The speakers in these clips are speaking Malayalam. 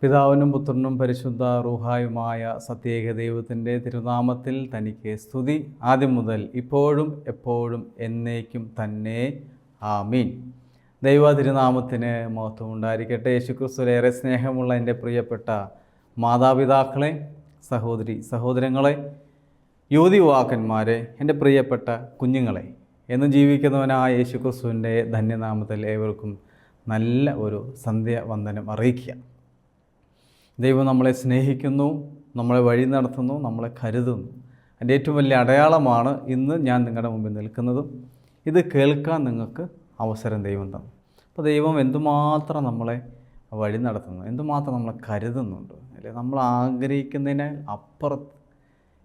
പിതാവിനും പുത്രനും പരിശുദ്ധ റൂഹായുമായ സത്യേക ദൈവത്തിൻ്റെ തിരുനാമത്തിൽ തനിക്ക് സ്തുതി, ആദ്യം മുതൽ ഇപ്പോഴും എപ്പോഴും എന്നേക്കും തന്നെ. ആമീൻ. ദൈവ തിരുനാമത്തിന് മഹത്വം ഉണ്ടായിരിക്കട്ടെ. യേശുക്രിസ്തുവിലേറെ സ്നേഹമുള്ള എൻ്റെ പ്രിയപ്പെട്ട മാതാപിതാക്കളെ, സഹോദരങ്ങളെ, യുവതിയുവാക്കന്മാരെ, എൻ്റെ പ്രിയപ്പെട്ട കുഞ്ഞുങ്ങളെ, എന്നും ജീവിക്കുന്നവനായ യേശുക്രിസ്തുവിൻ്റെ ധന്യനാമത്തിൽ ഏവർക്കും നല്ല ഒരു സന്ധ്യാവന്ദനം അറിയിക്കുക. ദൈവം നമ്മളെ സ്നേഹിക്കുന്നു, നമ്മളെ വഴി നടത്തുന്നു, നമ്മളെ കരുതുന്നു. അതിൻ്റെ ഏറ്റവും വലിയ അടയാളമാണ് ഇന്ന് ഞാൻ നിങ്ങളുടെ മുമ്പിൽ നിൽക്കുന്നതും. ഇത് കേൾക്കാൻ നിങ്ങൾക്ക് അവസരം ദൈവം തന്നു. അപ്പോൾ ദൈവം എന്തുമാത്രം നമ്മളെ വഴി നടത്തുന്നു, എന്തുമാത്രം നമ്മളെ കരുതുന്നുണ്ട് അല്ലേ. നമ്മൾ ആഗ്രഹിക്കുന്നതിന് അപ്പുറത്ത്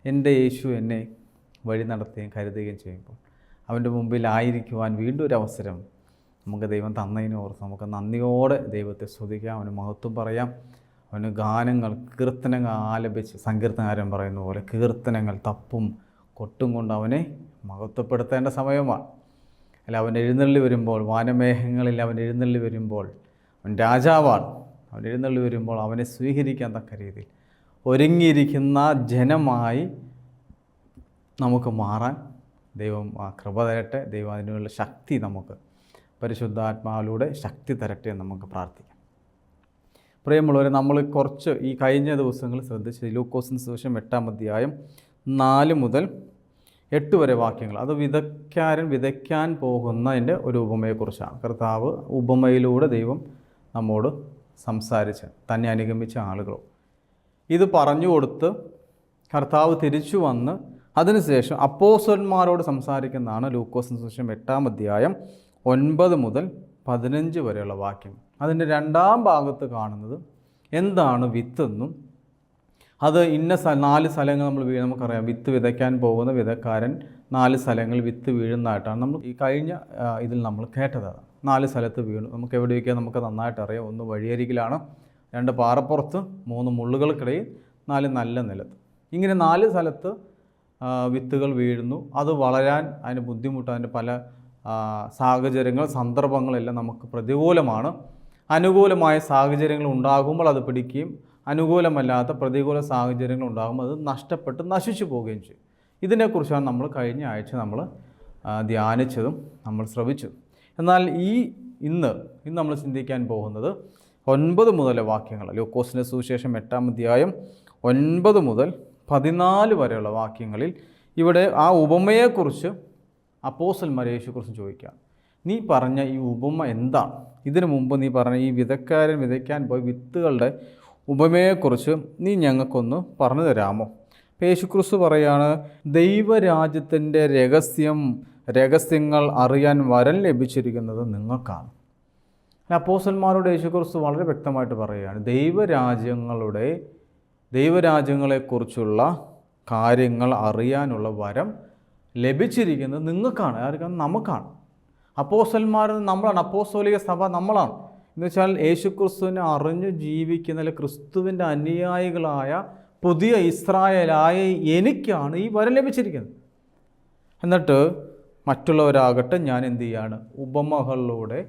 എൻ്റെ യേശു എന്നെ വഴി നടത്തുകയും കരുതുകയും ചെയ്യുമ്പോൾ അവൻ്റെ മുമ്പിലായിരിക്കുവാൻ വീണ്ടും ഒരു അവസരം നമുക്ക് ദൈവം തന്നതിനെ ഓർത്ത് നമുക്ക് നന്ദിയോടെ ദൈവത്തെ സ്തുതിക്കാം, അവന് മഹത്വം പറയാം. അവന് ഗാനങ്ങൾ, കീർത്തനങ്ങൾ ആലപിച്ച്, സങ്കീർത്തനകാരൻ പറയുന്ന പോലെ കീർത്തനങ്ങൾ തപ്പും കൊട്ടും കൊണ്ട് അവനെ മഹത്വപ്പെടുത്തേണ്ട സമയമാണ്. അല്ല, അവൻ എഴുന്നള്ളി വരുമ്പോൾ, വാനമേഘങ്ങളിൽ അവൻ എഴുന്നള്ളി വരുമ്പോൾ, അവൻ രാജാവാണ്. അവൻ എഴുന്നള്ളി വരുമ്പോൾ അവനെ സ്വീകരിക്കാൻ തക്ക രീതിയിൽ ഒരുങ്ങിയിരിക്കുന്ന ജനമായി നമുക്ക് മാറാൻ ദൈവം കൃപ തരട്ടെ. ദൈവം അതിനുള്ള ശക്തി നമുക്ക് പരിശുദ്ധാത്മാവിലൂടെ ശക്തി തരട്ടെ എന്ന് നമുക്ക് പ്രാർത്ഥിക്കാം. പ്രിയമുള്ളവരെ, നമ്മൾ കുറച്ച് ഈ കഴിഞ്ഞ ദിവസങ്ങൾ ശ്രദ്ധിച്ച് ലൂക്കോസിന് സുവിശേഷം 8-ാം അധ്യായം 4 മുതൽ 8 വരെ വാക്യങ്ങൾ, അത് വിതയ്ക്കാൻ പോകുന്നതിൻ്റെ ഒരു ഉപമയെക്കുറിച്ചാണ്. കർത്താവ് ഉപമയിലൂടെ ദൈവം നമ്മോട് സംസാരിച്ച് തന്നെ അനുഗമിച്ച ആളുകളും ഇത് പറഞ്ഞു കൊടുത്ത് കർത്താവ് തിരിച്ചു വന്ന് അതിനുശേഷം അപ്പോസ്തലന്മാരോട് സംസാരിക്കുന്നതാണ് ലൂക്കോസിന് സുവിശേഷം 8-ാം അധ്യായം 9 മുതൽ 15 വരെയുള്ള വാക്യം. അതിൻ്റെ 2-ാം ഭാഗത്ത് കാണുന്നത് എന്താണ് വിത്തെന്നും അത് ഇന്ന 4 സ്ഥലങ്ങൾ നമുക്കറിയാം. വിത്ത് വിതയ്ക്കാൻ പോകുന്ന വിതക്കാരൻ 4 സ്ഥലങ്ങളിൽ വിത്ത് വീഴുന്നതായിട്ടാണ് നമ്മൾ ഈ കഴിഞ്ഞ ഇതിൽ നമ്മൾ കേട്ടത്. 4 സ്ഥലത്ത് വീണു. നമുക്ക് എവിടെയൊക്കെ നമുക്ക് നന്നായിട്ട് അറിയാം. 1 വഴിയരികിലാണ്, 2 പാറപ്പുറത്ത്, 3 മുള്ളുകൾക്കിടയിൽ, 4 നല്ല നിലത്ത്. ഇങ്ങനെ 4 സ്ഥലത്ത് വിത്തുകൾ വീഴുന്നു. അത് വളരാൻ അതിന് ബുദ്ധിമുട്ട്, അതിൻ്റെ പല സാഹചര്യങ്ങൾ, സന്ദർഭങ്ങളെല്ലാം നമുക്ക് പ്രതികൂലമാണ്. അനുകൂലമായ സാഹചര്യങ്ങൾ ഉണ്ടാകുമ്പോൾ അത് പിടിക്കുകയും അനുകൂലമല്ലാത്ത പ്രതികൂല സാഹചര്യങ്ങൾ ഉണ്ടാകുമ്പോൾ അത് നഷ്ടപ്പെട്ട് നശിച്ചു പോവുകയും ചെയ്യും. ഇതിനെക്കുറിച്ചാണ് നമ്മൾ കഴിഞ്ഞ ആഴ്ച നമ്മൾ ധ്യാനിച്ചതും നമ്മൾ ശ്രവിച്ചതും. എന്നാൽ ഇന്ന് നമ്മൾ ചിന്തിക്കാൻ പോകുന്നത് 9 മുതലെ വാക്യങ്ങൾ. ലൂക്കോസിൻ്റെ സുവിശേഷം 8-ാം അധ്യായം 9 മുതൽ 14 വരെയുള്ള വാക്യങ്ങളിൽ ഇവിടെ ആ ഉപമയെക്കുറിച്ച് അപ്പോസ്തലന്മാർ യേശുക്കുറിച്ച് ചോദിക്കുകയാണ്. നീ പറഞ്ഞ ഈ ഉപമ എന്താണ്? ഇതിനു മുമ്പ് നീ പറഞ്ഞ ഈ വിതക്കാരൻ വിതയ്ക്കാൻ പോയ വിത്തുകളുടെ ഉപമയെക്കുറിച്ച് നീ ഞങ്ങൾക്കൊന്ന് പറഞ്ഞു തരാമോ? യേശുക്രിസ്തു പറയാണ്, ദൈവരാജ്യത്തിൻ്റെ രഹസ്യങ്ങൾ അറിയാൻ വരം ലഭിച്ചിരിക്കുന്നത് നിങ്ങൾക്കാണ്. അപ്പോസ്തലന്മാരോട് യേശുക്രിസ്തു വളരെ വ്യക്തമായിട്ട് പറയുകയാണ്, ദൈവരാജ്യങ്ങളെക്കുറിച്ചുള്ള കാര്യങ്ങൾ അറിയാനുള്ള വരം ലഭിച്ചിരിക്കുന്നത് നിങ്ങൾക്കാണ്. ആർക്കാണ്? നമുക്കാണ്. അപ്പോസ്തലന്മാർ നമ്മളാണ്. അപ്പോസ്തോലിക സഭ നമ്മളാണ്. എന്ന് വെച്ചാൽ യേശുക്രിസ്തുവിനെ അറിഞ്ഞ് ജീവിക്കുന്ന, ക്രിസ്തുവിൻ്റെ അനുയായികളായ പുതിയ ഇസ്രായേലായ എനിക്കാണ് ഈ വരം ലഭിച്ചിരിക്കുന്നത്. എന്നിട്ട് മറ്റുള്ളവരാകട്ടെ ഞാൻ എന്തു ചെയ്യാണ്? ഉപമകളിലൂടെ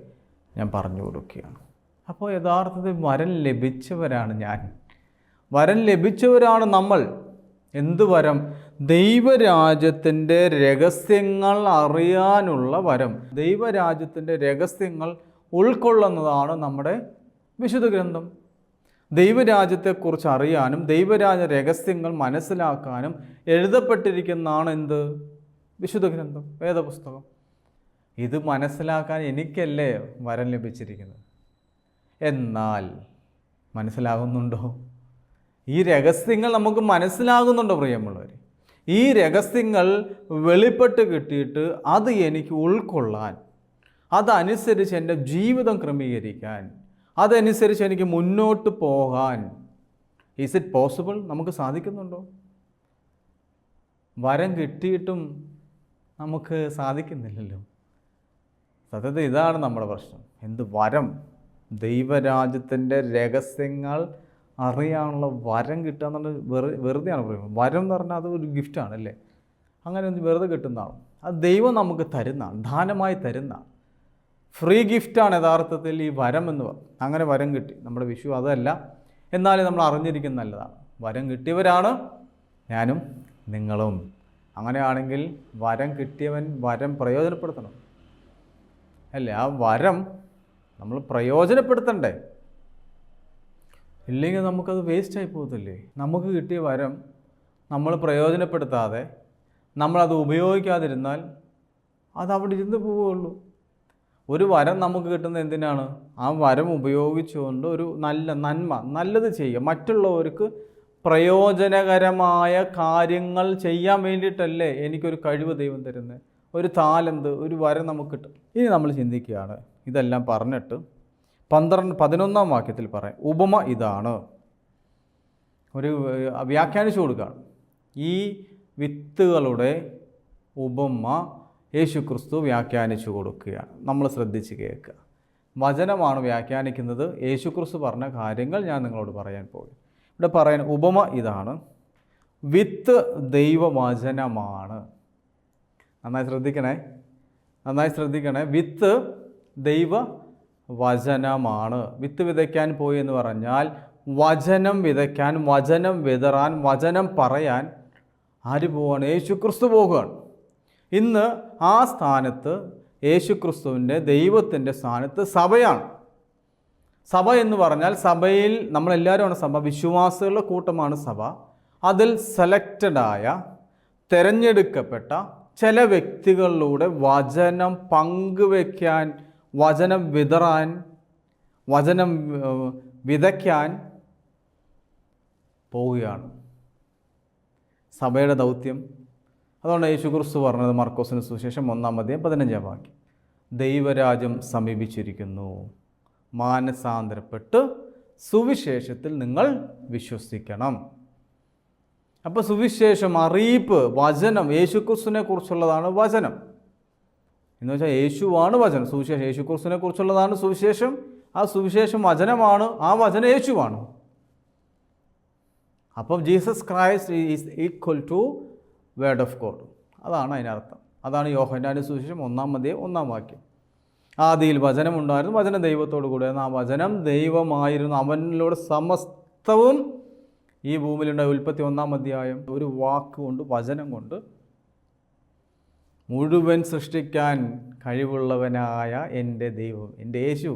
ഞാൻ പറഞ്ഞു കൊടുക്കുകയാണ്. അപ്പോൾ യഥാർത്ഥത്തിൽ വരം ലഭിച്ചവരാണ് ഞാൻ, വരം ലഭിച്ചവരാണ് നമ്മൾ. എന്ത് വരം? ദൈവരാജ്യത്തിൻ്റെ രഹസ്യങ്ങൾ അറിയാനുള്ള വരം. ദൈവരാജ്യത്തിൻ്റെ രഹസ്യങ്ങൾ ഉൾക്കൊള്ളുന്നതാണ് നമ്മുടെ വിശുദ്ധ ഗ്രന്ഥം. ദൈവരാജ്യത്തെക്കുറിച്ച് അറിയാനും ദൈവരാജ്യ രഹസ്യങ്ങൾ മനസ്സിലാക്കാനും എഴുതപ്പെട്ടിരിക്കുന്നതാണ് എന്ത്? വിശുദ്ധ ഗ്രന്ഥം, വേദപുസ്തകം. ഇത് മനസ്സിലാക്കാൻ എനിക്കല്ലേ വരം ലഭിച്ചിരിക്കുന്നത്? എന്നാൽ മനസ്സിലാകുന്നുണ്ടോ? ഈ രഹസ്യങ്ങൾ നമുക്ക് മനസ്സിലാകുന്നുണ്ടോ പ്രിയമുള്ളവർ? ഈ രഹസ്യങ്ങൾ വെളിപ്പെട്ട് കിട്ടിയിട്ട് അത് എനിക്ക് ഉൾക്കൊള്ളാൻ, അതനുസരിച്ച് എൻ്റെ ജീവിതം ക്രമീകരിക്കാൻ, അതനുസരിച്ച് എനിക്ക് മുന്നോട്ട് പോകാൻ ഈസ് ഇറ്റ് പോസിബിൾ? നമുക്ക് സാധിക്കുന്നുണ്ടോ? വരം കിട്ടിയിട്ടും നമുക്ക് സാധിക്കുന്നില്ലല്ലോ. സത്യത്തിൽ ഇതാണ് നമ്മുടെ പ്രശ്നം. എന്ത് വരം? ദൈവരാജ്യത്തിൻ്റെ രഹസ്യങ്ങൾ അറിയാനുള്ള വരം കിട്ടുക എന്നുള്ളത് വെറുതെയാണ് പറയുന്നത്. വരം എന്ന് പറഞ്ഞാൽ അത് ഒരു ഗിഫ്റ്റാണ് അല്ലേ? അങ്ങനെ ഒന്ന് വെറുതെ കിട്ടുന്നതാണ്. അത് ദൈവം നമുക്ക് തരുന്നതാണ്, ദാനമായി തരുന്നതാണ്. ഫ്രീ ഗിഫ്റ്റാണ് യഥാർത്ഥത്തിൽ ഈ വരം എന്ന്. അങ്ങനെ വരം കിട്ടി. നമ്മുടെ വിഷു അതല്ല. എന്നാലും നമ്മൾ അറിഞ്ഞിരിക്കുന്നത് നല്ലതാണ്. വരം കിട്ടിയവരാണ് ഞാനും നിങ്ങളും. അങ്ങനെയാണെങ്കിൽ വരം കിട്ടിയവൻ വരം പ്രയോജനപ്പെടുത്തണം, അല്ലേ? ആ വരം നമ്മൾ പ്രയോജനപ്പെടുത്തണ്ടേ? ഇല്ലെങ്കിൽ നമുക്കത് വേസ്റ്റായി പോകത്തില്ലേ? നമുക്ക് കിട്ടിയ വരം നമ്മൾ പ്രയോജനപ്പെടുത്താതെ നമ്മളത് ഉപയോഗിക്കാതിരുന്നാൽ അത് അവിടെ ഇരുന്ന് പോവുകയുള്ളൂ. ഒരു വരം നമുക്ക് കിട്ടുന്നത് എന്തിനാണ്? ആ വരം ഉപയോഗിച്ചുകൊണ്ട് ഒരു നല്ലത് ചെയ്യുക, മറ്റുള്ളവർക്ക് പ്രയോജനകരമായ കാര്യങ്ങൾ ചെയ്യാൻ വേണ്ടിയിട്ടല്ലേ എനിക്കൊരു കഴിവ് ദൈവം തരുന്നത്, ഒരു താലന്ത്, ഒരു വരം നമുക്ക് കിട്ടും. ഇനി നമ്മൾ ചിന്തിക്കുകയാണ്, ഇതെല്ലാം പറഞ്ഞിട്ട് 11-ാം വാക്യത്തിൽ പറയാം, ഉപമ ഇതാണ്. ഒരു വ്യാഖ്യാനിച്ചു കൊടുക്കുകയാണ്. ഈ വിത്തുകളുടെ ഉപമ യേശുക്രിസ്തു വ്യാഖ്യാനിച്ചു കൊടുക്കുകയാണ്. നമ്മൾ ശ്രദ്ധിച്ച് കേൾക്കുക. വചനമാണ് വ്യാഖ്യാനിക്കുന്നത്. യേശുക്രിസ്തു പറഞ്ഞ കാര്യങ്ങൾ ഞാൻ നിങ്ങളോട് പറയാൻ പോയി. ഇവിടെ പറയാൻ ഉപമ ഇതാണ്. വിത്ത് ദൈവവചനമാണ്. നന്നായി ശ്രദ്ധിക്കണേ. വിത്ത് ദൈവവചനമാണ്. വിത്ത് വിതയ്ക്കാൻ പോയി എന്ന് പറഞ്ഞാൽ വചനം വിതയ്ക്കാൻ, വചനം വിതറാൻ, വചനം പറയാൻ ആര് പോവുകയാണ്? യേശുക്രിസ്തു പോകുകയാണ്. ഇന്ന് ആ സ്ഥാനത്ത്, യേശുക്രിസ്തുവിൻ്റെ ദൈവത്തിൻ്റെ സ്ഥാനത്ത് സഭയാണ്. സഭ എന്ന് പറഞ്ഞാൽ സഭയിൽ നമ്മളെല്ലാവരുമാണ് സഭ, വിശ്വാസികളുടെ കൂട്ടമാണ് സഭ. അതിൽ സെലക്റ്റഡായ, തിരഞ്ഞെടുക്കപ്പെട്ട ചില വ്യക്തികളിലൂടെ വചനം പങ്കുവയ്ക്കാൻ, വചനം വിതറാൻ, വചനം വിതയ്ക്കാൻ പോവുകയാണ് സഭയുടെ ദൗത്യം. അതുകൊണ്ട് യേശുക്രിസ്തു പറഞ്ഞത് മർക്കോസിന് സുവിശേഷം 1-ാം വാക്യം, ദൈവരാജ്യം സമീപിച്ചിരിക്കുന്നു, മാനസാന്തരപ്പെട്ട് സുവിശേഷത്തിൽ നിങ്ങൾ വിശ്വസിക്കണം. അപ്പോൾ സുവിശേഷം, അറിയിപ്പ്, വചനം, യേശുക്രിസ്തുവിനെ കുറിച്ചുള്ളതാണ് വചനം. എന്ന് വെച്ചാൽ യേശുവാണ് വചനം. സുവിശേഷം യേശുക്രിസ്തുവിനെ കുറിച്ചുള്ളതാണ് സുവിശേഷം. ആ സുവിശേഷം വചനമാണ്, ആ വചനം യേശുവാണ്. അപ്പം Jesus Christ is equal to word of God. അതാണ് അതിനർത്ഥം. അതാണ് യോഹന്നാന്റെ സുവിശേഷം 1-ാം വാക്യം. ആദിയിൽ വചനമുണ്ടായിരുന്നു, വചനം ദൈവത്തോടു കൂടെയായിരുന്നു, ആ വചനം ദൈവമായിരുന്നു, അവനിലൂടെ സമസ്തവും ഈ ഭൂമിയിലുണ്ടായ. ഉൽപ്പത്തി 1-ാം അധ്യായം. ഒരു വാക്കുകൊണ്ട്, വചനം കൊണ്ട് മുഴുവൻ സൃഷ്ടിക്കാൻ കഴിവുള്ളവനായ എൻ്റെ ദൈവം, എൻ്റെ യേശു.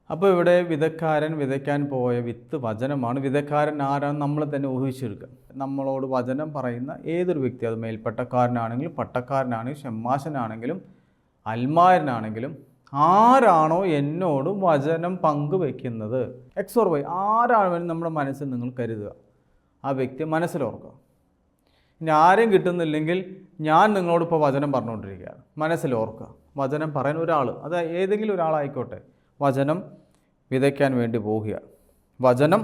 അപ്പോൾ ഇവിടെ വിതക്കാരൻ വിതയ്ക്കാൻ പോയ വിത്ത് വചനമാണ്. വിതക്കാരൻ ആരാണ്? നമ്മൾ തന്നെ ഊഹിച്ചെടുക്കുക. നമ്മളോട് വചനം പറയുന്ന ഏതൊരു വ്യക്തി, അത് മേൽപ്പട്ടക്കാരനാണെങ്കിലും പട്ടക്കാരനാണെങ്കിലും ഷമ്മാശനാണെങ്കിലും അൽമാരനാണെങ്കിലും ആരാണോ എന്നോട് വചനം പങ്കുവെക്കുന്നത്, എക്സ് ഓർ വൈ, ആരാണെങ്കിലും നമ്മുടെ മനസ്സിൽ നിങ്ങൾ കരുതുക, ആ വ്യക്തിയെ മനസ്സിലോർക്കുക. ഇനി ആരെയും കിട്ടുന്നില്ലെങ്കിൽ ഞാൻ നിങ്ങളോടിപ്പോൾ വചനം പറഞ്ഞുകൊണ്ടിരിക്കുകയാണ്, മനസ്സിലോർക്കുക. വചനം പറയാൻ ഒരാൾ, അത് ഏതെങ്കിലും ഒരാളായിക്കോട്ടെ, വചനം വിതയ്ക്കാൻ വേണ്ടി പോവുക. വചനം,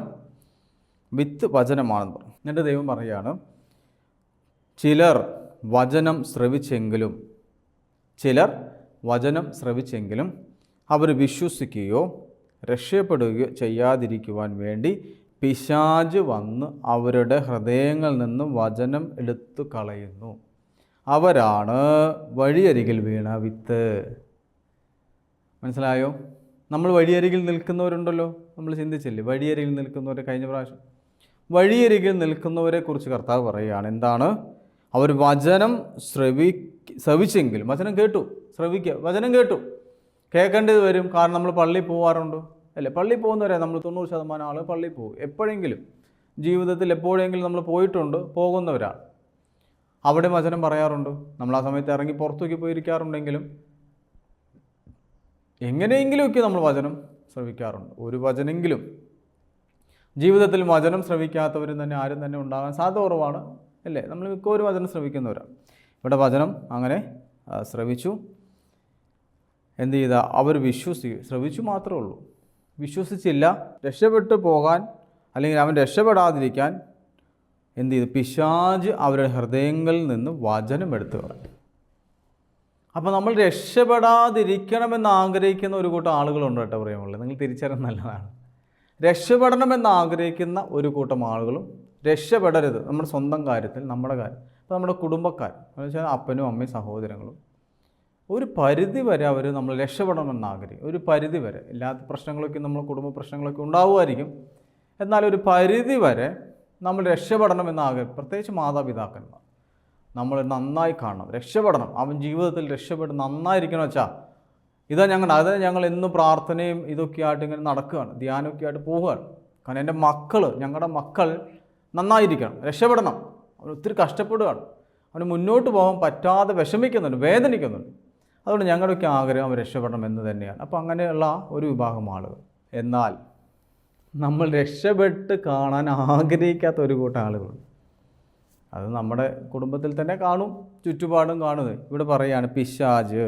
വിത്ത് വചനമാണെന്ന് പറഞ്ഞു. എന്നിട്ട് ദൈവം പറയുകയാണ്, ചിലർ വചനം ശ്രവിച്ചെങ്കിലും അവർ വിശ്വസിക്കുകയോ രക്ഷപ്പെടുകയോ ചെയ്യാതിരിക്കുവാൻ വേണ്ടി പിശാച് വന്ന് അവരുടെ ഹൃദയങ്ങളിൽ നിന്നും വചനം എടുത്തു കളയുന്നു. അവരാണ് വഴിയരികിൽ വീണ വിത്ത്. മനസ്സിലായോ? നമ്മൾ വഴിയരികിൽ നിൽക്കുന്നവരുണ്ടല്ലോ, നമ്മൾ ചിന്തിച്ചില്ലേ? വഴിയരികിൽ നിൽക്കുന്നവരെ കഴിഞ്ഞ പ്രാവശ്യം. വഴിയരികിൽ നിൽക്കുന്നവരെ കുറിച്ച് കർത്താവ് പറയുകയാണ്. എന്താണ്? അവർ വചനം ശ്രവിച്ചെങ്കിലും, വചനം കേട്ടു, ശ്രവിക്കുക, വചനം കേട്ടു, കേൾക്കേണ്ടത് വരും. കാരണം നമ്മൾ പള്ളിയിൽ പോകാറുണ്ട്, അല്ലേ? പള്ളിയിൽ പോകുന്നവരെ നമ്മൾ 90% ആൾ പള്ളിയിൽ പോകും. എപ്പോഴെങ്കിലും ജീവിതത്തിൽ എപ്പോഴെങ്കിലും നമ്മൾ പോയിട്ടുണ്ട്, പോകുന്നവരാണ്. അവിടെ വചനം പറയാറുണ്ട്. നമ്മൾ ആ സമയത്ത് ഇറങ്ങി പുറത്തേക്ക് പോയിരിക്കാറുണ്ടെങ്കിലും എങ്ങനെയെങ്കിലുമൊക്കെ നമ്മൾ വചനം ശ്രവിക്കാറുണ്ട്. ഒരു വചനെങ്കിലും. ജീവിതത്തിൽ വചനം ശ്രവിക്കാത്തവരും തന്നെ ആരും തന്നെ ഉണ്ടാകാൻ സാധ്യത കുറവാണ്, അല്ലേ? നമ്മൾ മിക്കവരും വചനം ശ്രവിക്കുന്നവരാണ്. ഇവിടെ വചനം അങ്ങനെ ശ്രവിച്ചു. എന്ത് ചെയ്ത? അവർ ശ്രവിച്ചു മാത്രമേ ഉള്ളൂ, വിശ്വസിച്ചില്ല. രക്ഷപ്പെട്ടു പോകാൻ, അല്ലെങ്കിൽ അവൻ രക്ഷപ്പെടാതിരിക്കാൻ എന്ത് ചെയ്തു? പിശാച് അവരുടെ ഹൃദയങ്ങളിൽ നിന്ന് വചനം എടുത്തു കളഞ്ഞു. അപ്പോൾ നമ്മൾ രക്ഷപ്പെടാതിരിക്കണമെന്ന് ആഗ്രഹിക്കുന്ന ഒരു കൂട്ടം ആളുകളുണ്ട് കേട്ടോ, പറയുമ്പോൾ നിങ്ങൾ തിരിച്ചറിയാൻ നല്ലതാണ്. രക്ഷപ്പെടണമെന്ന് ആഗ്രഹിക്കുന്ന ഒരു കൂട്ടം ആളുകളും രക്ഷപ്പെടരുത് നമ്മുടെ സ്വന്തം കാര്യത്തിൽ, നമ്മുടെ കാര്യം. അപ്പോൾ നമ്മുടെ കുടുംബക്കാർ എന്ന് വെച്ചാൽ അപ്പനും അമ്മയും സഹോദരങ്ങളും ഒരു പരിധി വരെ അവർ നമ്മൾ രക്ഷപ്പെടണമെന്ന് ആഗ്രഹിക്കും. ഒരു പരിധി വരെ, ഇല്ലാത്ത പ്രശ്നങ്ങളൊക്കെ നമ്മൾ കുടുംബ പ്രശ്നങ്ങളൊക്കെ ഉണ്ടാവുമായിരിക്കും. എന്നാൽ ഒരു പരിധി വരെ നമ്മൾ രക്ഷപ്പെടണമെന്ന് ആഗ്രഹിക്കും. പ്രത്യേകിച്ച് മാതാപിതാക്കന്മാർ നമ്മൾ നന്നായി കാണണം, രക്ഷപ്പെടണം, അവൻ ജീവിതത്തിൽ രക്ഷപ്പെട്ട് നന്നായിരിക്കണം വെച്ചാൽ അത് ഞങ്ങൾ എന്നും പ്രാർത്ഥനയും ഇതൊക്കെ ആയിട്ട് ഇങ്ങനെ നടക്കുകയാണ്, ധ്യാനമൊക്കെ ആയിട്ട് പോവുകയാണ്. കാരണം എൻ്റെ ഞങ്ങളുടെ മക്കൾ നന്നായിരിക്കണം, രക്ഷപ്പെടണം. അവൻ ഒത്തിരി കഷ്ടപ്പെടുകയാണ്, അവന് മുന്നോട്ട് പോകാൻ പറ്റാതെ വിഷമിക്കുന്നുണ്ട്, വേദനിക്കുന്നുണ്ട്. അതുകൊണ്ട് ഞങ്ങളുടെയൊക്കെ ആഗ്രഹം അവൻ രക്ഷപ്പെടണം എന്ന് തന്നെയാണ്. അപ്പോൾ അങ്ങനെയുള്ള ഒരു വിഭാഗം ആളുകൾ. എന്നാൽ നമ്മൾ രക്ഷപ്പെട്ട് കാണാൻ ആഗ്രഹിക്കാത്ത ഒരു കൂട്ടം ആളുകളുണ്ട്. അത് നമ്മുടെ കുടുംബത്തിൽ തന്നെ കാണും, ചുറ്റുപാടും കാണുന്നത്. ഇവിടെ പറയുകയാണ്, പിശാച്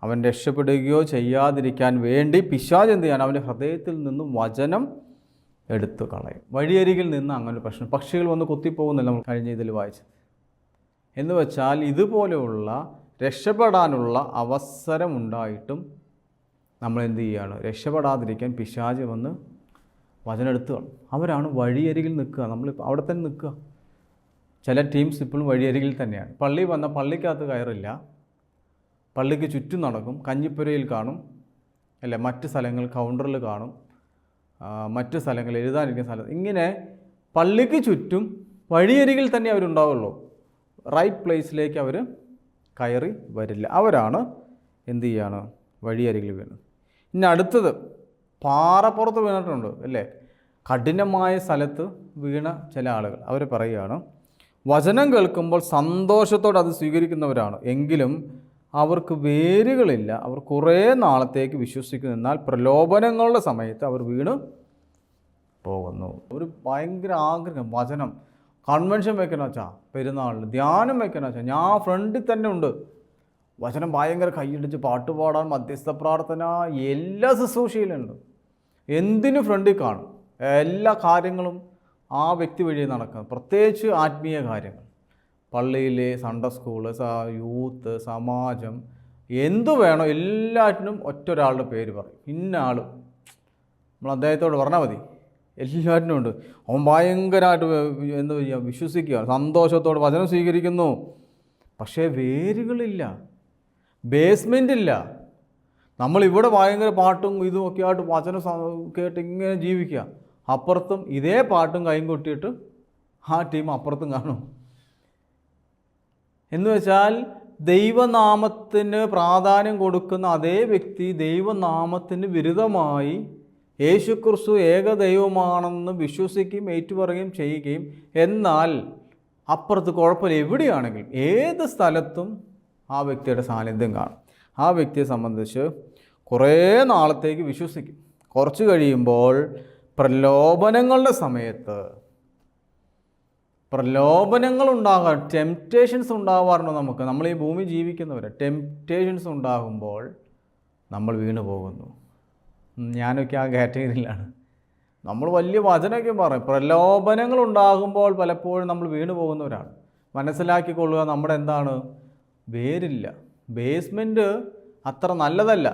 അവൻ രക്ഷപ്പെടുകയോ ചെയ്യാതിരിക്കാൻ വേണ്ടി പിശാച് എന്ത് ചെയ്യാൻ, അവൻ്റെ ഹൃദയത്തിൽ നിന്നും വചനം എടുത്തു കളയും. വഴിയരികിൽ നിന്ന് അങ്ങനെ ഒരു പ്രശ്നം, പക്ഷികൾ വന്ന് കൊത്തിപ്പോകുന്നില്ല, നമ്മൾ കഴിഞ്ഞ ഇതിൽ വായിച്ചത്. എന്ന് വെച്ചാൽ ഇതുപോലെയുള്ള രക്ഷപ്പെടാനുള്ള അവസരമുണ്ടായിട്ടും നമ്മൾ എന്ത് ചെയ്യുകയാണ്, രക്ഷപ്പെടാതിരിക്കാൻ പിശാച് വന്ന് വചനം എടുത്തു കാണും. അവരാണ് വഴിയരികിൽ നിൽക്കുക, നമ്മളിപ്പോൾ അവിടെ തന്നെ നിൽക്കുക. ചില ടീംസ് ഇപ്പോഴും വഴിയരികിൽ തന്നെയാണ്. പള്ളി വന്നാൽ പള്ളിക്കകത്ത് കയറില്ല, പള്ളിക്ക് ചുറ്റും നടക്കും, കഞ്ഞിപ്പുരയിൽ കാണും, അല്ലേ, മറ്റ് സ്ഥലങ്ങൾ കൗണ്ടറിൽ കാണും, മറ്റ് സ്ഥലങ്ങൾ എഴുതാനിരിക്കുന്ന സ്ഥലം, ഇങ്ങനെ പള്ളിക്ക് ചുറ്റും വഴിയരികിൽ തന്നെ അവരുണ്ടാവുള്ളൂ. റൈറ്റ് പ്ലേസിലേക്ക് അവർ കയറി വരില്ല. അവരാണ് എന്ത് ചെയ്യാണ്, വഴിയരികിൽ വീണത്. ഇനി അടുത്തത് പാറപ്പുറത്ത് വീണിട്ടുണ്ട്, അല്ലേ, കഠിനമായ സ്ഥലത്ത് വീണ ചില ആളുകൾ. അവർ പറയുകയാണ്, വചനം കേൾക്കുമ്പോൾ സന്തോഷത്തോടെ അത് സ്വീകരിക്കുന്നവരാണ്, എങ്കിലും അവർക്ക് വേരുകളില്ല, അവർ കുറേ നാളത്തേക്ക് വിശ്വസിക്കുന്നു, എന്നാൽ പ്രലോഭനങ്ങളുടെ സമയത്ത് അവർ വീണ് പോകുന്നു. ഒരു ഭയങ്കര ആഗ്രഹം, വചനം കൺവെൻഷൻ വെക്കണം വെച്ചാൽ, പെരുന്നാളിന് ധ്യാനം വെക്കണം വെച്ചാൽ, ഞാൻ ഫ്രണ്ടിൽ തന്നെ ഉണ്ട്, വചനം ഭയങ്കര കൈയിടിച്ച് പാട്ടുപാടാൻ, മധ്യസ്ഥ പ്രാർത്ഥന, എല്ലാ ശുശ്രൂഷയിലുണ്ട്, എന്തിനു ഫ്രണ്ടിൽ കാണും, എല്ലാ കാര്യങ്ങളും ആ വ്യക്തി വഴി നടക്കുന്നത്. പ്രത്യേകിച്ച് ആത്മീയ കാര്യങ്ങൾ, പള്ളിയിലെ സൺഡേ സ്കൂള്, യൂത്ത്, സമാജം, എന്തു വേണോ എല്ലാറ്റിനും ഒറ്റൊരാളുടെ പേര് പറയും. ഇന്ന ആൾ, നമ്മൾ അദ്ദേഹത്തോട് പറഞ്ഞാൽ മതി, എല്ലാറ്റിനും ഉണ്ട്. അവൻ ഭയങ്കരമായിട്ട് എന്താ ചെയ്യുക, വിശ്വസിക്കുക, സന്തോഷത്തോടെ വചനം സ്വീകരിക്കുന്നു. പക്ഷേ വേരുകളില്ല, ബേസ്മെൻ്റ് ഇല്ല. നമ്മളിവിടെ ഭയങ്കര പാട്ടും ഇതും ഒക്കെ ആയിട്ട് വചനം കേട്ട് ഇങ്ങനെ ജീവിക്കുക, അപ്പുറത്തും ഇതേ പാട്ടും കൈയും കൊട്ടിയിട്ട് ആ ടീം അപ്പുറത്തും കാണും. എന്ന് വെച്ചാൽ ദൈവനാമത്തിന് പ്രാധാന്യം കൊടുക്കുന്ന അതേ വ്യക്തി ദൈവനാമത്തിന് വിരുദ്ധമായി യേശുക്രിസ്തു ഏകദൈവമാണെന്ന് വിശ്വസിക്കുകയും ഏറ്റുപറയുകയും ചെയ്യുകയും, എന്നാൽ അപ്പുറത്ത് കുഴപ്പമില്ല, എവിടെയാണെങ്കിലും ഏത് സ്ഥലത്തും ആ വ്യക്തിയുടെ സാന്നിധ്യം കാണും. ആ വ്യക്തിയെ സംബന്ധിച്ച് കുറേ നാളത്തേക്ക് വിശ്വസിക്കും. കുറച്ച് കഴിയുമ്പോൾ പ്രലോഭനങ്ങളുടെ സമയത്ത് പ്രലോഭനങ്ങളുണ്ടാകാൻ, ടെംപ്റ്റേഷൻസ് ഉണ്ടാവാറുണ്ട്. നമ്മൾ ഈ ഭൂമി ജീവിക്കുന്നവർ ടെംപ്റ്റേഷൻസ് ഉണ്ടാകുമ്പോൾ നമ്മൾ വീണു പോകുന്നു. ഞാനൊക്കെ ആ കാറ്റഗറിയിലാണ്. നമ്മൾ വലിയ വചനമൊക്കെ പറയും, പ്രലോഭനങ്ങൾ ഉണ്ടാകുമ്പോൾ പലപ്പോഴും നമ്മൾ വീണു പോകുന്നവരാണ്. മനസ്സിലാക്കിക്കൊള്ളുക, നമ്മുടെ എന്താണ്, വേരില്ല, ബേസ്മെൻറ്റ് അത്ര നല്ലതല്ല,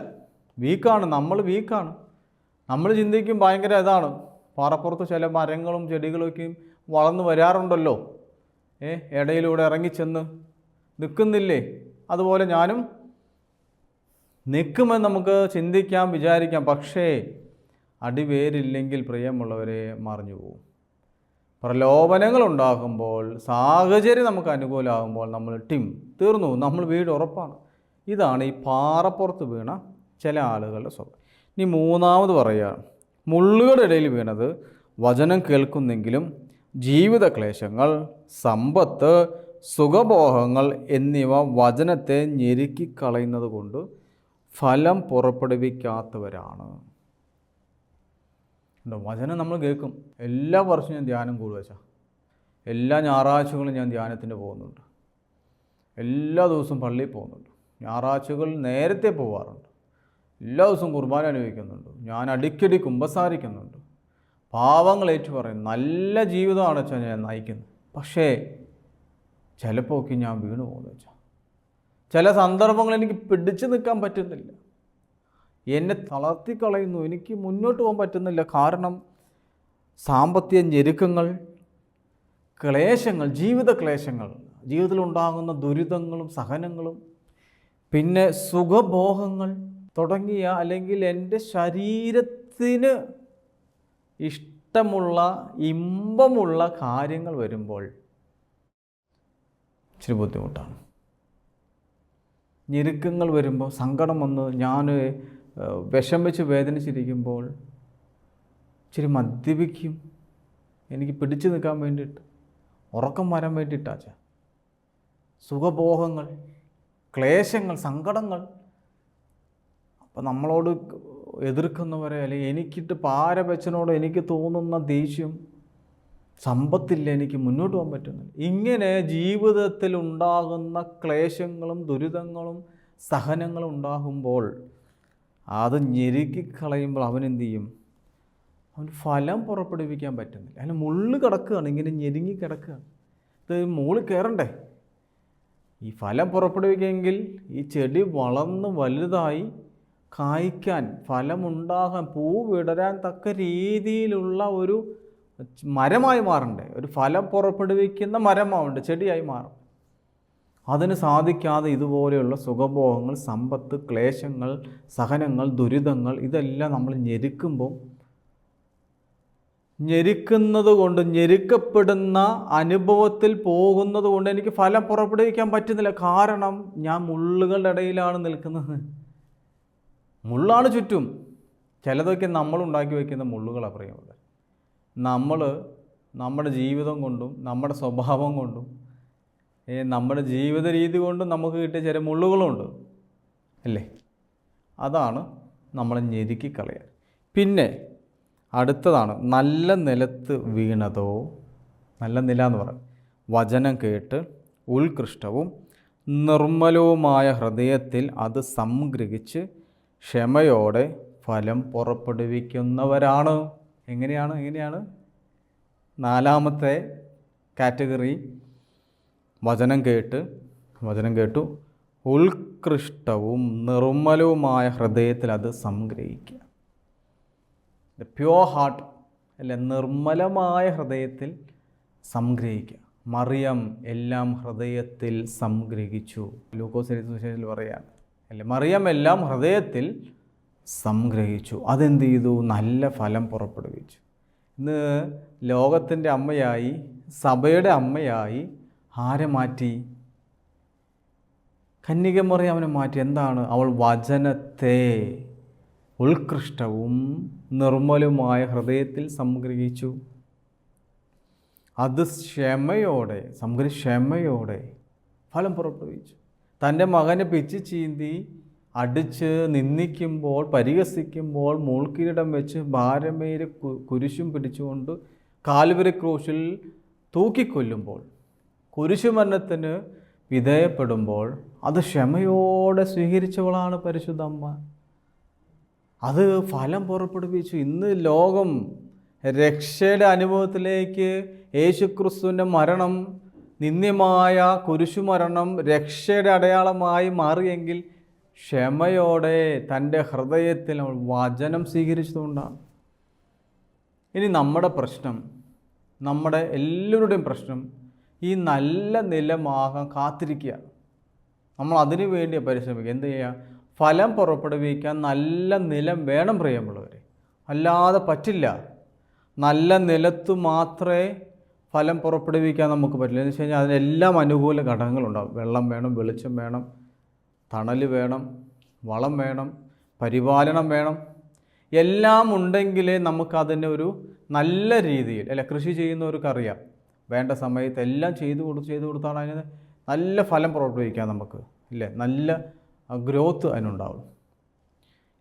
വീക്കാണ്, നമ്മൾ വീക്കാണ്. നമ്മൾ ചിന്തിക്കും ഭയങ്കര ഇതാണ്, പാറപ്പുറത്ത് ചില മരങ്ങളും ചെടികളൊക്കെയും വളർന്നു വരാറുണ്ടല്ലോ, ഇടയിലൂടെ ഇറങ്ങിച്ചെന്ന് നിൽക്കുന്നില്ലേ, അതുപോലെ ഞാനും നിൽക്കുമെന്ന് നമുക്ക് ചിന്തിക്കാം, വിചാരിക്കാം. പക്ഷേ അടിവേരില്ലെങ്കിൽ പ്രിയമുള്ളവരെ മറിഞ്ഞു പോകും. പ്രലോഭനങ്ങളുണ്ടാകുമ്പോൾ, സാഹചര്യം നമുക്ക് അനുകൂലമാകുമ്പോൾ നമ്മൾ തീർന്നു, നമ്മൾ വീട് ഉറപ്പാണ്. ഇതാണ് ഈ പാറപ്പുറത്ത് വീണ ചില ആളുകളുടെ സ്വഭാവം. ഇനി മൂന്നാമത് പറയുകയാണ്, മുള്ളുകളുടെ ഇടയിൽ വീണത് വചനം കേൾക്കുന്നെങ്കിലും ജീവിത ക്ലേശങ്ങൾ, സമ്പത്ത്, സുഖഭോഗങ്ങൾ എന്നിവ വചനത്തെ ഞെരുക്കിക്കളയുന്നത് കൊണ്ട് ഫലം പുറപ്പെടുവിക്കാത്തവരാണ്. വചനം നമ്മൾ കേൾക്കും. എല്ലാ വർഷവും ഞാൻ ധ്യാനം കൂടുവച്ചാൽ, എല്ലാ ഞായറാഴ്ചകളും ഞാൻ ധ്യാനത്തിന് പോകുന്നുണ്ട്, എല്ലാ ദിവസവും പള്ളിയിൽ പോകുന്നുണ്ട്, ഞായറാഴ്ചകൾ നേരത്തെ പോകാറുണ്ട്, എല്ലാ ദിവസവും കുർബാന അനുഭവിക്കുന്നുണ്ട്, ഞാൻ അടിക്കടി കുമ്പസാരിക്കുന്നുണ്ട്, പാവങ്ങൾ ഏറ്റു പറയും, നല്ല ജീവിതമാണ് വെച്ചാൽ ഞാൻ നയിക്കുന്നത്. പക്ഷേ ചിലപ്പോൾ ഒക്കെ ഞാൻ വീണു പോകുന്നു വെച്ചാൽ, ചില സന്ദർഭങ്ങൾ എനിക്ക് പിടിച്ചു നിൽക്കാൻ പറ്റുന്നില്ല, എന്നെ തളർത്തിക്കളയുന്നു, എനിക്ക് മുന്നോട്ട് പോകാൻ പറ്റുന്നില്ല. കാരണം സാമ്പത്തിക ഞെരുക്കങ്ങൾ, ക്ലേശങ്ങൾ, ജീവിത ക്ലേശങ്ങൾ, ജീവിതത്തിലുണ്ടാകുന്ന ദുരിതങ്ങളും സഹനങ്ങളും, പിന്നെ സുഖഭോഗങ്ങൾ തുടങ്ങിയ, അല്ലെങ്കിൽ എൻ്റെ ശരീരത്തിന് ഇഷ്ടമുള്ള ഇമ്പമുള്ള കാര്യങ്ങൾ വരുമ്പോൾ ഇച്ചിരി ബുദ്ധിമുട്ടാണ്. ഞെരുക്കങ്ങൾ വരുമ്പോൾ, സങ്കടം വന്ന് ഞാൻ വിഷമിച്ച് വേദനിച്ചിരിക്കുമ്പോൾ ഇച്ചിരി മദ്യപിക്കും, എനിക്ക് പിടിച്ചു നിൽക്കാൻ വേണ്ടിയിട്ട്, ഉറക്കം വരാൻ വേണ്ടിയിട്ടാച്ചാ. സുഖഭോഗങ്ങൾ, ക്ലേശങ്ങൾ, സങ്കടങ്ങൾ. അപ്പം നമ്മളോട് എതിർക്കുന്നവരെ, അല്ലെങ്കിൽ എനിക്കിട്ട് പാരവച്ചനോട് എനിക്ക് തോന്നുന്ന ദേഷ്യം, സമ്പത്തില്ല, എനിക്ക് മുന്നോട്ട് പോകാൻ പറ്റുന്നില്ല, ഇങ്ങനെ ജീവിതത്തിൽ ഉണ്ടാകുന്ന ക്ലേശങ്ങളും ദുരിതങ്ങളും സഹനങ്ങളും ഉണ്ടാകുമ്പോൾ അത് ഞെരുക്കിക്കളയുമ്പോൾ അവനെന്ത് ചെയ്യും? അവന് ഫലം പുറപ്പെടുവിക്കാൻ പറ്റുന്നില്ല. അതിന് മുള്ളു കിടക്കുകയാണ്, ഇങ്ങനെ ഞെരുങ്ങി കിടക്കുകയാണ്. ഇത് മുകളിൽ കയറണ്ടേ? ഈ ഫലം പുറപ്പെടുവിക്കുമെങ്കിൽ ഈ ചെടി വളർന്ന് വലുതായി കായ്ക്കാൻ, ഫലമുണ്ടാകാൻ, പൂ വിടരാൻ തക്ക രീതിയിലുള്ള ഒരു മരമായി മാറണ്ടേ? ഒരു ഫലം പുറപ്പെടുവിക്കുന്ന മരമാവണ്ടേ, ചെടിയായി മാറും. അതിന് സാധിക്കാതെ ഇതുപോലെയുള്ള സുഖഭോഗങ്ങൾ, സമ്പത്ത്, ക്ലേശങ്ങൾ, സഹനങ്ങൾ, ദുരിതങ്ങൾ, ഇതെല്ലാം നമ്മൾ ഞെരുക്കുമ്പോൾ, ഞെരുക്കുന്നത് കൊണ്ട്, ഞെരുക്കപ്പെടുന്ന അനുഭവത്തിൽ പോകുന്നത് കൊണ്ട് എനിക്ക് ഫലം പുറപ്പെടുവിക്കാൻ പറ്റുന്നില്ല. കാരണം ഞാൻ മുള്ളുകളുടെ ഇടയിലാണ് നിൽക്കുന്നത്. മുള്ളാണ് ചുറ്റും. ചിലതൊക്കെ നമ്മൾ ഉണ്ടാക്കി വയ്ക്കുന്ന മുള്ളുകളാണ് പറയുന്നത്. നമ്മൾ നമ്മുടെ ജീവിതം കൊണ്ടും നമ്മുടെ സ്വഭാവം കൊണ്ടും നമ്മുടെ ജീവിത രീതി കൊണ്ടും നമുക്ക് കിട്ടിയ ചില മുള്ളുകളുണ്ട് അല്ലേ? അതാണ് നമ്മളെ ഞെരുക്കി കളയാൻ. പിന്നെ അടുത്തതാണ് നല്ല നിലത്ത് വീണതോ. നല്ല നില എന്ന് പറയും വചനം കേട്ട് ഉത്കൃഷ്ടവും നിർമ്മലവുമായ ഹൃദയത്തിൽ അത് സംഗ്രഹിച്ച് ക്ഷമയോടെ ഫലം പുറപ്പെടുവിക്കുന്നവരാണ്. എങ്ങനെയാണ്? നാലാമത്തെ കാറ്റഗറി, വചനം കേട്ടു ഉത്കൃഷ്ടവും നിർമ്മലവുമായ ഹൃദയത്തിൽ അത് സംഗ്രഹിക്കുക. പ്യുവർ ഹാർട്ട് അല്ലെ, നിർമ്മലമായ ഹൃദയത്തിൽ സംഗ്രഹിക്കുക. മറിയം എല്ലാം ഹൃദയത്തിൽ സംഗ്രഹിച്ചു. ലൂക്കോസ് എഴുതിയ സുവിശേഷത്തിൽ പറയാണ് അല്ലേ, മറിയം എല്ലാം ഹൃദയത്തിൽ സംഗ്രഹിച്ചു. അതെന്ത് ചെയ്തു? നല്ല ഫലം പുറപ്പെടുവിച്ചു. ഇന്ന് ലോകത്തിൻ്റെ അമ്മയായി, സഭയുടെ അമ്മയായി ആരെ മാറ്റി? കന്യകമറിയാമിനെ മാറ്റി. എന്താണ്? അവൾ വചനത്തെ ഉത്കൃഷ്ടവും നിർമ്മലവുമായ ഹൃദയത്തിൽ സംഗ്രഹിച്ചു. അത് ക്ഷമയോടെ ഫലം പുറപ്പെടുവിച്ചു. തൻ്റെ മകനെ പിച്ച് ചീന്തി അടിച്ച് നിന്ദിക്കുമ്പോൾ, പരിഹസിക്കുമ്പോൾ, മൂൾക്കിരീടം വെച്ച് ഭാരമേറിയ കുരിശും പിടിച്ചുകൊണ്ട് കാൽവരി ക്രൂശിൽ തൂക്കിക്കൊല്ലുമ്പോൾ, കുരിശുമരണത്തിന് വിധേയപ്പെടുമ്പോൾ അത് ക്ഷമയോടെ സ്വീകരിച്ചവളാണ് പരിശുദ്ധ അമ്മ. അത് ഫലം പുറപ്പെടുവിച്ചു. ഇന്ന് ലോകം രക്ഷയുടെ അനുഭവത്തിലേക്ക്, യേശുക്രിസ്തുവിൻ്റെ മരണം, നിന്ദ്യമായ കുരിശുമരണം രക്ഷയുടെ അടയാളമായി മാറിയെങ്കിൽ ക്ഷമയോടെ തൻ്റെ ഹൃദയത്തിൽ അവൾ വചനം സ്വീകരിച്ചതുകൊണ്ടാണ്. ഇനി നമ്മുടെ പ്രശ്നം, നമ്മുടെ എല്ലാവരുടെയും പ്രശ്നം, ഈ നല്ല നിലമാകാൻ കാത്തിരിക്കുക. നമ്മൾ അതിനു വേണ്ടി പരിശ്രമിക്കുക. എന്ത് ചെയ്യുക? ഫലം പുറപ്പെടുവിക്കാൻ നല്ല നിലം വേണം പ്രിയമുള്ളവരെ, അല്ലാതെ പറ്റില്ല. നല്ല നിലത്ത് മാത്രമേ ഫലം പുറപ്പെടുവിക്കാൻ നമുക്ക് പറ്റില്ല. എന്ന് വെച്ച് കഴിഞ്ഞാൽ അതിനെല്ലാം അനുകൂല ഘടകങ്ങളുണ്ടാകും. വെള്ളം വേണം, വെളിച്ചം വേണം, തണൽ വേണം, വളം വേണം, പരിപാലനം വേണം. എല്ലാം ഉണ്ടെങ്കിലേ നമുക്കതിനെ ഒരു നല്ല രീതിയിൽ, അല്ല, കൃഷി ചെയ്യുന്നവർക്കറിയാം, വേണ്ട സമയത്ത് എല്ലാം ചെയ്തു കൊടുത്താണ് അതിന് നല്ല ഫലം പുറപ്പെടുവിക്കാം നമുക്ക്, ഇല്ലേ? നല്ല ഗ്രോത്ത് അതിനുണ്ടാവും.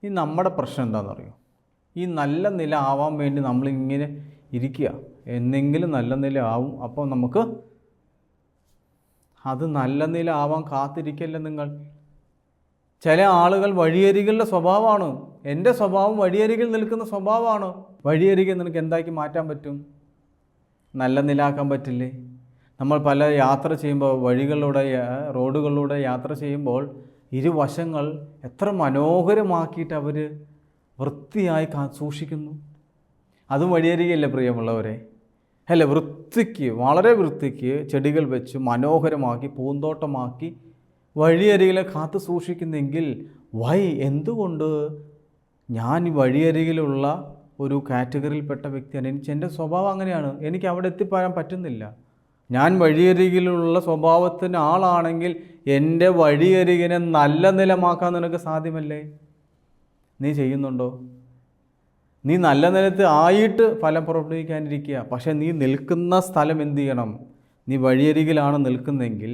ഈ നമ്മുടെ പ്രശ്നം എന്താണെന്നറിയോ? ഈ നല്ല നില ആവാൻ വേണ്ടി നമ്മളിങ്ങനെ ഇരിക്കുക. എന്നെങ്കിലും നല്ല നില ആവും. അപ്പോൾ നമുക്ക് അത് നല്ല നില ആവാൻ കാത്തിരിക്കല്ല നിങ്ങൾ. ചില ആളുകൾ വഴിയരികളുടെ സ്വഭാവമാണ്. എൻ്റെ സ്വഭാവം വഴിയരികിൽ നിൽക്കുന്ന സ്വഭാവമാണ്. വഴിയരികിൽ നിനക്ക് എന്താക്കി മാറ്റാൻ പറ്റും? നല്ല നിലാക്കാൻ പറ്റില്ലേ? നമ്മൾ പല യാത്ര ചെയ്യുമ്പോൾ, റോഡുകളിലൂടെ യാത്ര ചെയ്യുമ്പോൾ ഇരുവശങ്ങൾ എത്ര മനോഹരമാക്കിയിട്ട് അവർ വൃത്തിയായി സൂക്ഷിക്കുന്നു. അതും വഴിയരികയല്ലേ പ്രിയമുള്ളവരെ? അല്ല, വളരെ വൃത്തിക്ക് ചെടികൾ വെച്ച് മനോഹരമാക്കി, പൂന്തോട്ടമാക്കി വഴിയരികിലെ കാത്തു സൂക്ഷിക്കുന്നെങ്കിൽ എന്തുകൊണ്ട് ഞാൻ ഈ വഴിയരികിലുള്ള ഒരു കാറ്റഗറിയിൽപ്പെട്ട വ്യക്തിയാണ്? എൻ്റെ സ്വഭാവം അങ്ങനെയാണ്, എനിക്ക് അവിടെ എത്തിപ്പെടാൻ പറ്റുന്നില്ല. ഞാൻ വഴിയരികിലുള്ള സ്വഭാവത്തിന് ആളാണെങ്കിൽ എൻ്റെ വഴിയരികിനെ നല്ല നിലമാക്കാൻ നിനക്ക് സാധ്യമല്ലേ? നീ ചെയ്യുന്നുണ്ടോ? നീ നല്ല നിലത്ത് ആയിട്ട് ഫലം പുറപ്പെടുവിക്കാനിരിക്കുക. പക്ഷേ നീ നിൽക്കുന്ന സ്ഥലം എന്ത് ചെയ്യണം? നീ വഴിയരികിലാണ് നിൽക്കുന്നതെങ്കിൽ,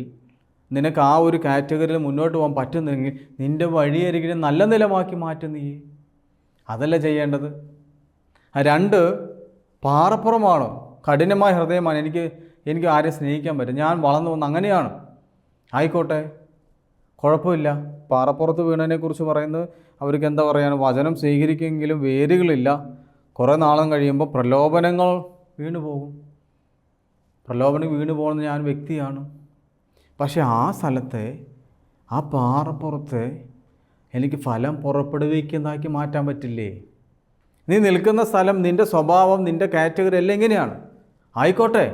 നിനക്ക് ആ ഒരു കാറ്റഗറിയിൽ മുന്നോട്ട് പോകാൻ പറ്റുന്നെങ്കിൽ നിൻ്റെ വഴിയരികിനെ നല്ല നിലമാക്കി മാറ്റും. നീ അതല്ല ചെയ്യേണ്ടത്. 2, പാറപ്പുറമാണ്, കഠിനമായ ഹൃദയമാണ്, എനിക്ക് ആരെയും സ്നേഹിക്കാൻ പറ്റും, ഞാൻ വളർന്നു വന്ന് അങ്ങനെയാണ്. ആയിക്കോട്ടെ, കുഴപ്പമില്ല. പാറപ്പുറത്ത് വീണതിനെക്കുറിച്ച് പറയുന്നത് അവർക്ക് എന്താ പറയുക, വചനം സ്വീകരിക്കുമെങ്കിലും വേരുകളില്ല. കുറേ നാളും കഴിയുമ്പോൾ പ്രലോഭനങ്ങൾ വീണു പോകും. പ്രലോഭനം വീണു പോകുന്ന ഞാൻ വ്യക്തിയാണ്. പക്ഷേ ആ സ്ഥലത്തെ, ആ പാറപ്പുറത്തെ എനിക്ക് ഫലം പുറപ്പെടുവിക്കുന്നതാക്കി മാറ്റാൻ പറ്റില്ലേ? നീ നിൽക്കുന്ന സ്ഥലം, നിൻ്റെ സ്വഭാവം, നിൻ്റെ കാറ്റഗറി എല്ലാം എങ്ങനെയാണ് ആയിക്കോട്ടെ.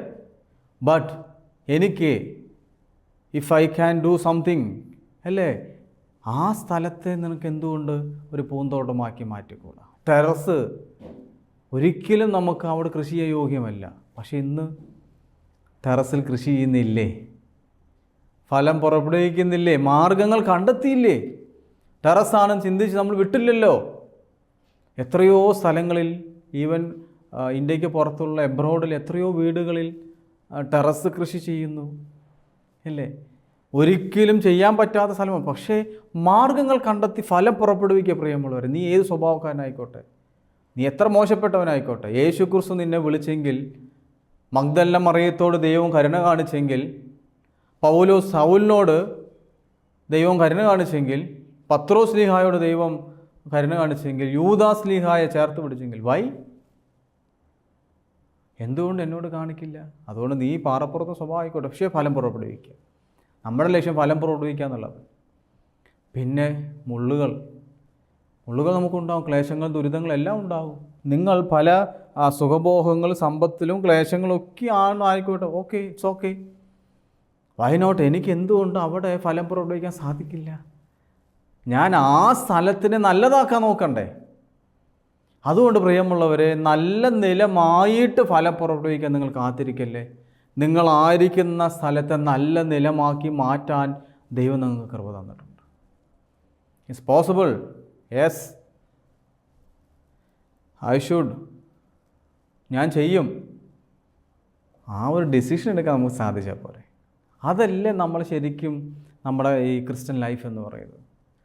ബട്ട് എനിക്ക് if I can do something, അല്ലേ, ആ സ്ഥലത്തെ നിനക്ക് എന്തുകൊണ്ട് ഒരു പൂന്തോട്ടമാക്കി മാറ്റിക്കൂടാ? ടെറസ് ഒരിക്കലും നമുക്ക് അവിടെ കൃഷി ചെയ്യാൻ യോഗ്യമല്ല. പക്ഷേ ഇന്ന് ടെറസിൽ കൃഷി ചെയ്യുന്നില്ലേ? ഫലം പുറപ്പെടുവിക്കുന്നില്ലേ? മാർഗങ്ങൾ കണ്ടെത്തിയില്ലേ? ടെറസാണെന്ന് ചിന്തിച്ച് നമ്മൾ വിട്ടില്ലല്ലോ. എത്രയോ സ്ഥലങ്ങളിൽ, ഈവൻ ഇന്ത്യക്ക് പുറത്തുള്ള എബ്രോഡിൽ എത്രയോ വീടുകളിൽ ടെറസ് കൃഷി ചെയ്യുന്നു, അല്ലേ? ഒരിക്കലും ചെയ്യാൻ പറ്റാത്ത സ്ഥലമാണ്. പക്ഷേ മാർഗങ്ങൾ കണ്ടെത്തി ഫലം പുറപ്പെടുവിക്കുക. പ്രിയമുള്ളവർ, നീ ഏത് സ്വഭാവക്കാരനായിക്കോട്ടെ, നീ എത്ര മോശപ്പെട്ടവനായിക്കോട്ടെ, യേശു ക്രിസ്തു നിന്നെ വിളിച്ചെങ്കിൽ, മഗ്ദലന മറിയത്തോട് ദൈവം കരുണ കാണിച്ചെങ്കിൽ, പൗലോസ് സൗലിനോട് ദൈവം കരുണ കാണിച്ചെങ്കിൽ, പത്രോസ് ശ്ലീഹായോട് ദൈവം കരുണ കാണിച്ചെങ്കിൽ, യൂദാസ് ശ്ലീഹായെ ചേർത്ത് പിടിച്ചെങ്കിൽ, എന്തുകൊണ്ട് എന്നോട് കാണിക്കില്ല? അതുകൊണ്ട് നീ പാറപ്പുറത്ത് സ്വഭാവമായിക്കോട്ടെ, പക്ഷേ ഫലം പുറപ്പെടുവിക്കുക. നമ്മുടെ ലക്ഷ്യം ഫലം പുറപ്പെടുവിക്കുക എന്നുള്ളത്. പിന്നെ മുള്ളുകൾ നമുക്കുണ്ടാകും, ക്ലേശങ്ങൾ, ദുരിതങ്ങളെല്ലാം ഉണ്ടാകും. നിങ്ങൾ പല സുഖഭോഗങ്ങൾ, സമ്പത്തിലും ക്ലേശങ്ങളൊക്കെ ആയിക്കോട്ടെ, ഓക്കെ, ഇറ്റ്സ് ഓക്കെ. വൈനോട്ട് എനിക്ക് എന്തുകൊണ്ട് അവിടെ ഫലം പുറപ്പെടുവിക്കാൻ സാധിക്കില്ല? ഞാൻ ആ സ്ഥലത്തിനെ നല്ലതാക്കാൻ നോക്കണ്ടേ? അതുകൊണ്ട് പ്രിയമുള്ളവരെ, നല്ല നിലമായിട്ട് ഫലം പുറപ്പെടുവിക്കാൻ നിങ്ങൾ കാത്തിരിക്കല്ലേ. നിങ്ങളായിരിക്കുന്ന സ്ഥലത്തെ നല്ല നിലമാക്കി മാറ്റാൻ ദൈവം നിങ്ങൾക്ക് കൃപ തന്നിട്ടുണ്ട്. It's possible. യെസ്, ഞാൻ ചെയ്യും. ആ ഒരു ഡിസിഷൻ എടുക്കാൻ നമുക്ക് സാധിച്ചാൽ പോരെ. അതല്ലേ നമ്മൾ ശരിക്കും നമ്മുടെ ഈ ക്രിസ്ത്യൻ ലൈഫ് എന്ന് പറയുന്നത്.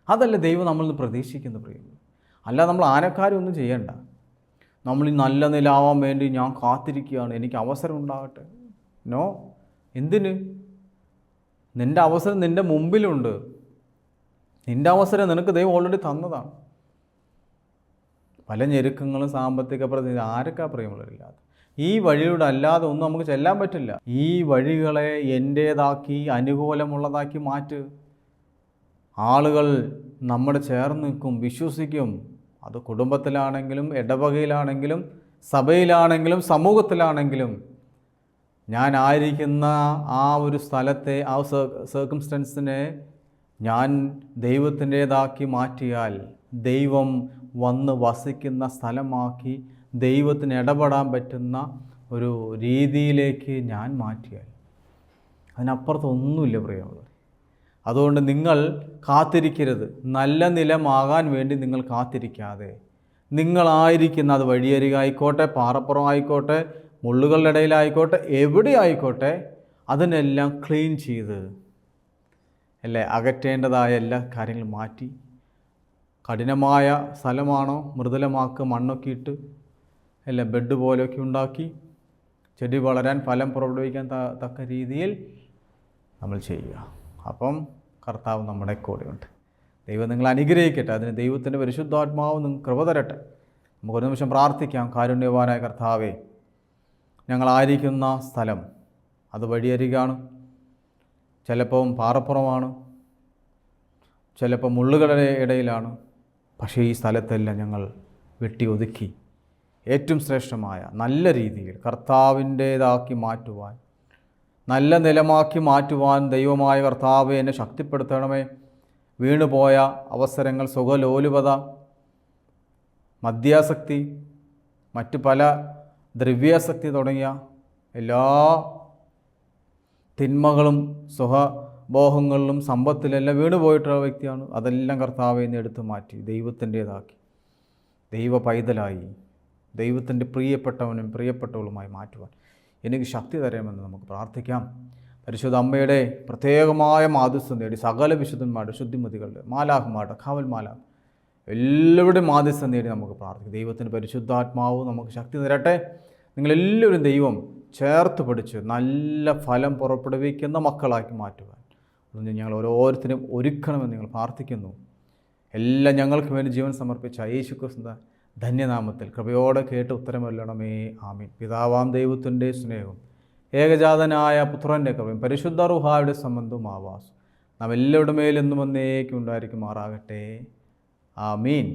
അതല്ലേ ദൈവം നമ്മളിൽ നിന്ന് പ്രതീക്ഷിക്കുന്ന പ്രിയം. അല്ലാതെ നമ്മൾ ആനക്കാരൊന്നും ചെയ്യണ്ട. നമ്മൾ ഈ നല്ല നിലാവാൻ വേണ്ടി ഞാൻ കാത്തിരിക്കുകയാണ്, എനിക്ക് അവസരം ഉണ്ടാകട്ടെ. നോ. എന്തിന്? നിൻ്റെ അവസരം നിൻ്റെ മുമ്പിലുണ്ട്. നിൻ്റെ അവസരം നിനക്ക് ദൈവം ഓൾറെഡി തന്നതാണ്. പല ഞെരുക്കങ്ങളും, സാമ്പത്തിക പ്രതിനിധി, ആരൊക്കെ പ്രിയമുള്ളവരില്ലാതെ ഈ വഴിയുടെ അല്ലാതെ ഒന്നും നമുക്ക് ചെല്ലാൻ പറ്റില്ല. ഈ വഴികളെ എൻ്റേതാക്കി അനുകൂലമുള്ളതാക്കി മാറ്റ്. ആളുകൾ നമ്മുടെ ചേർന്ന് നിൽക്കും, വിശ്വസിക്കും. അത് കുടുംബത്തിലാണെങ്കിലും, ഇടവകയിലാണെങ്കിലും, സഭയിലാണെങ്കിലും, സമൂഹത്തിലാണെങ്കിലും. ഞാൻ ആയിരിക്കുന്ന ആ ഒരു സ്ഥലത്തെ, ആ സർക്കംസ്റ്റൻസിനെ ഞാൻ ദൈവത്തിൻ്റേതാക്കി മാറ്റിയാൽ, ദൈവം വന്ന് വസിക്കുന്ന സ്ഥലമാക്കി, ദൈവത്തിന് ഇടപെടാൻ പറ്റുന്ന ഒരു രീതിയിലേക്ക് ഞാൻ മാറ്റിയാൽ, അതിനപ്പുറത്തൊന്നുമില്ല പ്രിയമുള്ളവർ. അതുകൊണ്ട് നിങ്ങൾ കാത്തിരിക്കരുത്. നല്ല നിലമാകാൻ വേണ്ടി നിങ്ങൾ കാത്തിരിക്കാതെ, നിങ്ങളായിരിക്കുന്ന, അത് വഴിയരികായിക്കോട്ടെ, പാറപ്പുറം ആയിക്കോട്ടെ, മുള്ളുകളുടെ ഇടയിലായിക്കോട്ടെ, എവിടെ ആയിക്കോട്ടെ, അതിനെല്ലാം ക്ലീൻ ചെയ്ത്, അല്ലേ, അകറ്റേണ്ടതായ എല്ലാ കാര്യങ്ങളും മാറ്റി, കഠിനമായ സ്ഥലമാണോ മൃദുലമാക്കുക, മണ്ണൊക്കെ ഇട്ട്, അല്ല, ബെഡ് പോലെയൊക്കെ ഉണ്ടാക്കി, ചെടി വളരാൻ, ഫലം പുറപ്പെടുവിക്കാൻ തക്ക രീതിയിൽ നമ്മൾ ചെയ്യുക. അപ്പം കർത്താവ് നമ്മുടെ കൂടെയുണ്ട്. ദൈവം നിങ്ങളെ അനുഗ്രഹിക്കട്ടെ. അതിന് ദൈവത്തിൻ്റെ പരിശുദ്ധാത്മാവ് നിങ്ങൾക്ക് കൃപ തരട്ടെ. നമുക്കൊരു നിമിഷം പ്രാർത്ഥിക്കാം. കാരുണ്യവാനായ കർത്താവേ, ഞങ്ങളായിരിക്കുന്ന സ്ഥലം അത് വഴിയരികാണ്, ചിലപ്പം പാറപ്പുറമാണ്, ചിലപ്പോൾ മുള്ളുകളുടെ ഇടയിലാണ്. പക്ഷേ ഈ സ്ഥലത്തെല്ലാം ഞങ്ങൾ വെട്ടി ഒതുക്കി ഏറ്റവും ശ്രേഷ്ഠമായ നല്ല രീതിയിൽ കർത്താവിൻ്റേതാക്കി മാറ്റുവാൻ നല്ല നിലമാക്കി മാറ്റുവാൻ ദൈവമായ കർത്താവെ എന്നെ ശക്തിപ്പെടുത്തണമേ. വീണുപോയ അവസരങ്ങൾ, സുഖലോലുപത, മദ്യാസക്തി, മറ്റു പല ദ്രവ്യാസക്തി തുടങ്ങിയ എല്ലാ തിന്മകളും സുഖബോഹങ്ങളിലും സമ്പത്തിലെല്ലാം വീണുപോയിട്ടുള്ള വ്യക്തിയാണ്. അതെല്ലാം കർത്താവെ എന്ന് എടുത്തു മാറ്റി ദൈവത്തിൻ്റേതാക്കി ദൈവ പൈതലായി ദൈവത്തിൻ്റെ പ്രിയപ്പെട്ടവനും പ്രിയപ്പെട്ടവളുമായി മാറ്റുവാൻ എനിക്ക് ശക്തി തരാമെന്ന് നമുക്ക് പ്രാർത്ഥിക്കാം. പരിശുദ്ധ അമ്മയുടെ പ്രത്യേകമായ മാധ്യസ്ഥം നേടി സകല വിശുദ്ധന്മാരുടെ, ശുദ്ധിമതികളുടെ, മാലാഖമാരുടെ, കാവൽ മാലാഖ എല്ലാവരുടെയും മാധ്യസ്ഥം നേടി നമുക്ക് പ്രാർത്ഥിക്കാം. ദൈവത്തിൻ്റെ പരിശുദ്ധാത്മാവ് നമുക്ക് ശക്തി തരട്ടെ. നിങ്ങളെല്ലാവരും ദൈവം ചേർത്ത് പിടിച്ച് നല്ല ഫലം പുറപ്പെടുവിക്കുന്ന മക്കളാക്കി മാറ്റുവാൻ അതൊന്ന് ഞങ്ങൾ ഓരോരുത്തരും ഒരുക്കണമെന്ന് ഞങ്ങൾ പ്രാർത്ഥിക്കുന്നു. എല്ലാം ഞങ്ങൾക്ക് വേണ്ടി ജീവൻ സമർപ്പിച്ച യേശുക്രിസ്തുവിന്റെ ധന്യനാമത്തിൽ കൃപയോടെ കേട്ട് ഉത്തരമല്ലണമേ. ആമീൻ. പിതാവാം ദൈവത്തിൻ്റെ സ്നേഹവും ഏകജാതനായ പുത്രൻ്റെ കൃപയും പരിശുദ്ധ റൂഹായുടെ സംബന്ധവും ആവാസും നാം എല്ലാവരുടെ മേലെന്നും എന്നേക്കും ഉണ്ടായിരിക്കുമാറാകട്ടെ. ആമീൻ.